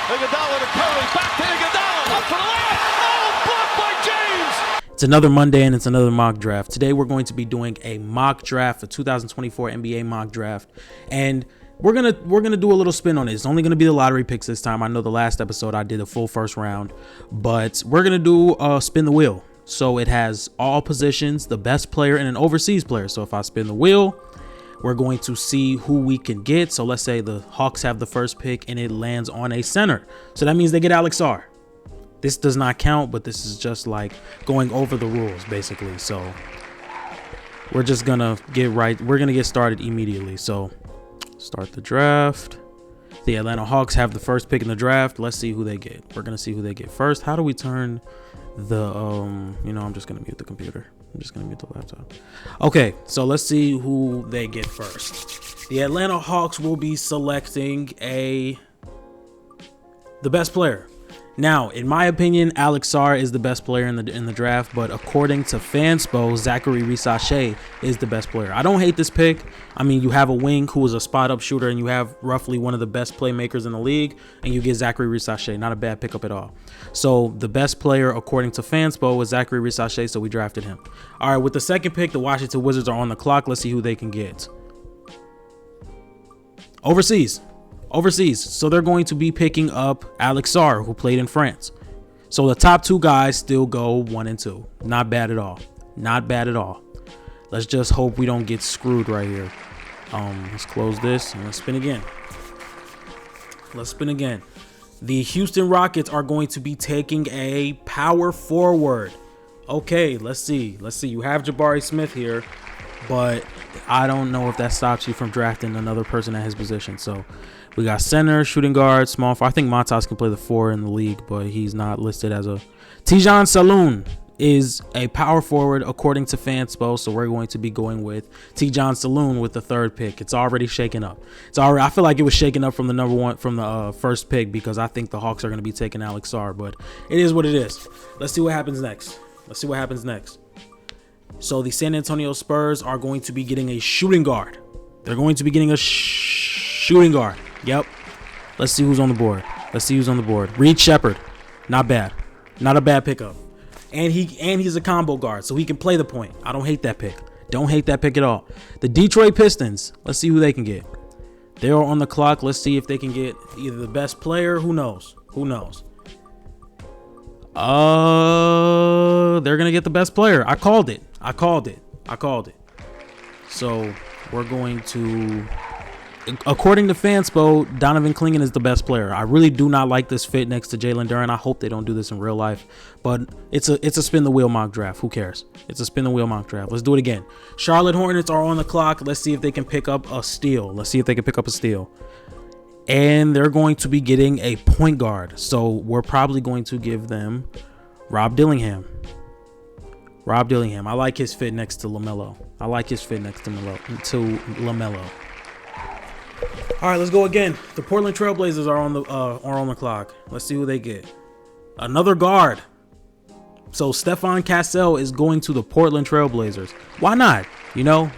Iguodala to Curry, back to Iguodala, up for the layup. Oh, blocked by James. It's another Monday and it's another mock draft. Today we're going to be doing a mock draft, a 2024 NBA mock draft, and we're gonna do a little spin on it. It's only gonna be the lottery picks this time. I know the last episode I did a full first round, but we're gonna do spin the wheel. So it has all positions, the best player, and an overseas player. So if I spin the wheel, we're going to see who we can get. So let's say the Hawks have the first pick and it lands on a center. So that means they get Alex R. This does not count, but this is just like going over the rules, basically. So we're just gonna get right. We're gonna get started immediately. So start the draft. The Atlanta Hawks have the first pick in the draft. Let's see who they get. We're gonna see who they get first. How do we turn the I'm just gonna mute the computer. I'm just gonna mute the laptop. Okay, so let's see who they get first. The Atlanta Hawks will be selecting the best player. Now, in my opinion, Alex Sarr is the best player in the draft, but according to Fanspo, Zachary Risache is the best player. I don't hate this pick. I mean, you have a wing who is a spot-up shooter, and you have roughly one of the best playmakers in the league, and you get Zachary Risache. Not a bad pickup at all. So the best player, according to Fanspo, was Zachary Risache, so we drafted him. All right, with the second pick, the Washington Wizards are on the clock. Let's see who they can get. Overseas. So they're going to be picking up Alex Sarr, who played in France. So the top two guys still go 1 and 2. Not bad at all. Not bad at all. Let's just hope we don't get screwed right here. Let's close this and let's spin again. The Houston Rockets are going to be taking a power forward. Okay, let's see. You have Jabari Smith here, but I don't know if that stops you from drafting another person at his position. So we got center, shooting guard, small forward. I think Matas can play the 4 in the league, but he's not listed as a. Tijan Saloon is a power forward according to Fanspo, so we're going to be going with Tijan Saloon with the third pick. It's already shaken up. I feel like it was shaken up from the first pick, because I think the Hawks are going to be taking Alex Sarr, but it is what it is. Let's see what happens next. So the San Antonio Spurs are going to be getting a shooting guard. They're going to be getting a shooting guard. Yep. Let's see who's on the board. Reed Shepherd. Not bad. Not a bad pickup. And he's a combo guard, so he can play the point. I don't hate that pick. Don't hate that pick at all. The Detroit Pistons. Let's see who they can get. They are on the clock. Let's see if they can get either the best player. Who knows? They're going to get the best player. I called it. So we're going to, according to Fanspo, Donovan Clingan is the best player. I really do not like this fit next to Jalen Duren. I hope they don't do this in real life, but it's a spin the wheel mock draft. Who cares? It's a spin the wheel mock draft. Let's do it again. Charlotte Hornets are on the clock. Let's see if they can pick up a steal. And they're going to be getting a point guard. So we're probably going to give them Rob Dillingham. I like his fit next to LaMelo. All right, let's go again. The Portland Trailblazers are on the clock. Let's see who they get. Another guard. So Stephon Cassell is going to the Portland Trailblazers. Why not?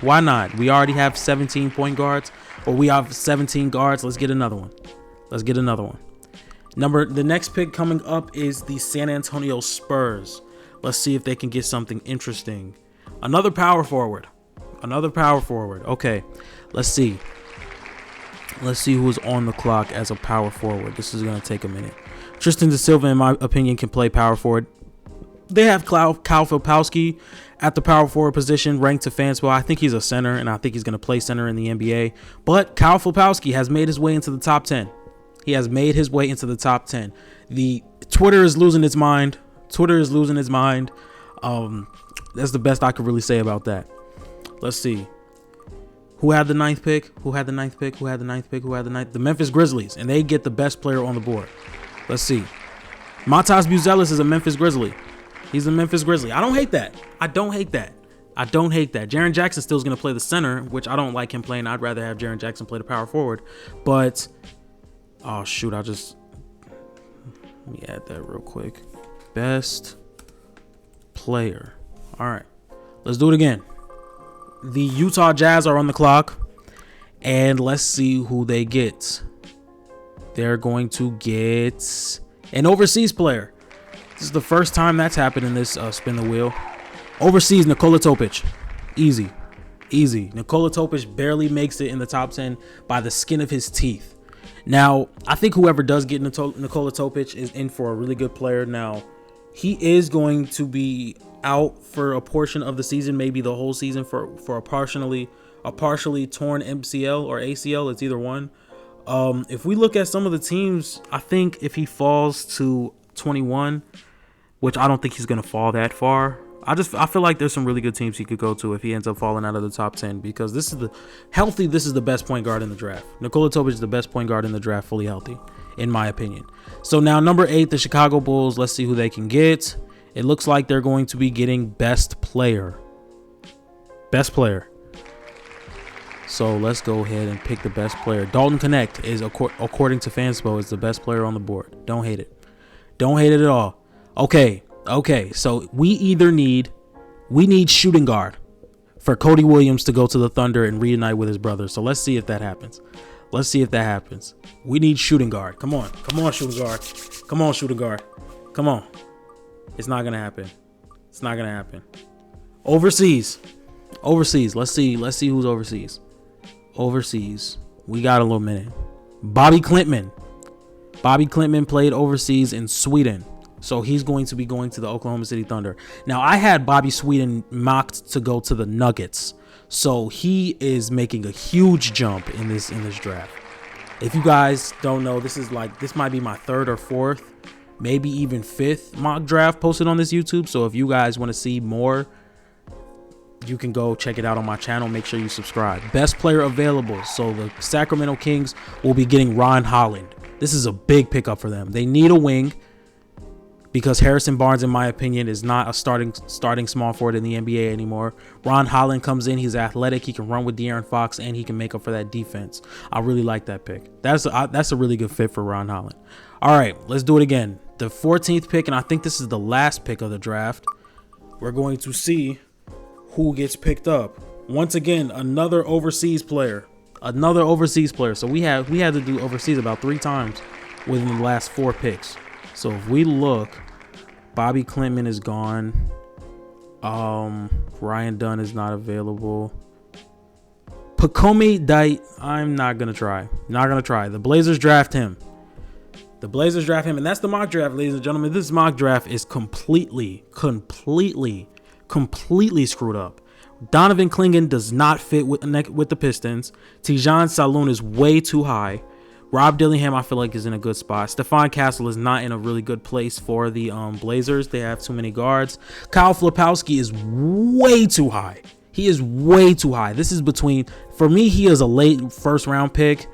Why not? We already have 17 point guards, or we have 17 guards. Let's get another one. The next pick coming up is the San Antonio Spurs. Let's see if they can get something interesting. Another power forward. Okay, let's see who's on the clock as a power forward. This is going to take a minute. Tristan Da Silva, in my opinion, can play power forward. They have Kyle Filipowski at the power forward position, ranked to Fanspo. I think he's a center, and I think he's going to play center in the NBA. But Kyle Filipowski has made his way into the top 10. The Twitter is losing its mind. That's the best I could really say about that. Let's see. Who had the ninth pick? The Memphis Grizzlies, and they get the best player on the board. Let's see. Matas Buzelis is a Memphis Grizzly. He's a Memphis Grizzly. I don't hate that. Jaren Jackson still is going to play the center, which I don't like him playing. I'd rather have Jaren Jackson play the power forward. But, oh, shoot. Let me add that real quick. Best player. All right. Let's do it again. The Utah Jazz are on the clock. And let's see who they get. they're going to get an overseas player. This is the first time that's happened in this spin the wheel. Overseas, Nikola Topic. Easy. Nikola Topic barely makes it in the top 10 by the skin of his teeth. Now, I think whoever does get Nikola Topic is in for a really good player. Now, he is going to be out for a portion of the season, maybe the whole season for a partially torn MCL or ACL. It's either one. If we look at some of the teams, I think if he falls to 21, which I don't think he's going to fall that far, I feel like there's some really good teams he could go to if he ends up falling out of the top 10, because this is the best point guard in the draft. Nikola Topic is the best point guard in the draft, fully healthy, in my opinion. So now number 8, the Chicago Bulls. Let's see who they can get. It looks like they're going to be getting best player. So let's go ahead and pick the best player. Dalton Connect is, according to Fanspo, is the best player on the board. Don't hate it. Don't hate it at all. Okay. So we need shooting guard for Cody Williams to go to the Thunder and reunite with his brother. So let's see if that happens. We need shooting guard. Come on, shooting guard. Come on. It's not gonna happen. Overseas. Let's see who's overseas. We got a little minute. Bobby Klintman played overseas in Sweden, so he's going to be going to the Oklahoma City Thunder. Now, I had Bobby Sweden mocked to go to the Nuggets, so he is making a huge jump in this draft. If you guys don't know, this might be my 3rd or 4th, maybe even 5th mock draft posted on this YouTube. So if you guys want to see more, you can go check it out on my channel. Make sure you subscribe. Best player available. So the Sacramento Kings will be getting Ron Holland. This is a big pickup for them. They need a wing, because Harrison Barnes, in my opinion, is not a starting small forward in the NBA anymore. Ron Holland comes in. He's athletic. He can run with De'Aaron Fox, and he can make up for that defense. I really like that pick. That's a really good fit for Ron Holland. All right, let's do it again. The 14th pick, and I think this is the last pick of the draft. We're going to see who gets picked up. Once again, another overseas player. So we had to do overseas about 3 times within the last 4 picks. So if we look, Bobby Klintman is gone. Ryan Dunn is not available. Pacomi Dite, I'm not gonna try. The Blazers draft him. And that's the mock draft, ladies and gentlemen. This mock draft is completely screwed up. Donovan Clingan does not fit with the Pistons. Tijan Saloon is way too high. Rob Dillingham, I feel like, is in a good spot. Stephon Castle is not in a really good place for the Blazers. They have too many guards. Kyle Filipowski is way too high. This is for me, he is a late first-round pick.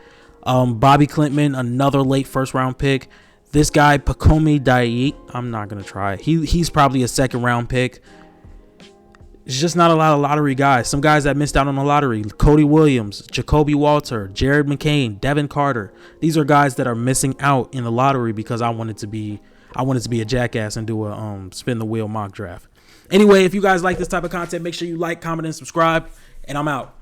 Bobby Klintman, another late first-round pick. This guy, Pacomi Dite, I'm not going to try. He's probably a second-round pick. It's just not a lot of lottery guys. Some guys that missed out on the lottery: Cody Williams, Jacoby Walter, Jared McCain, Devin Carter. These are guys that are missing out in the lottery because I wanted to be a jackass and do a spin the wheel mock draft. Anyway, if you guys like this type of content, make sure you like, comment, and subscribe. And I'm out.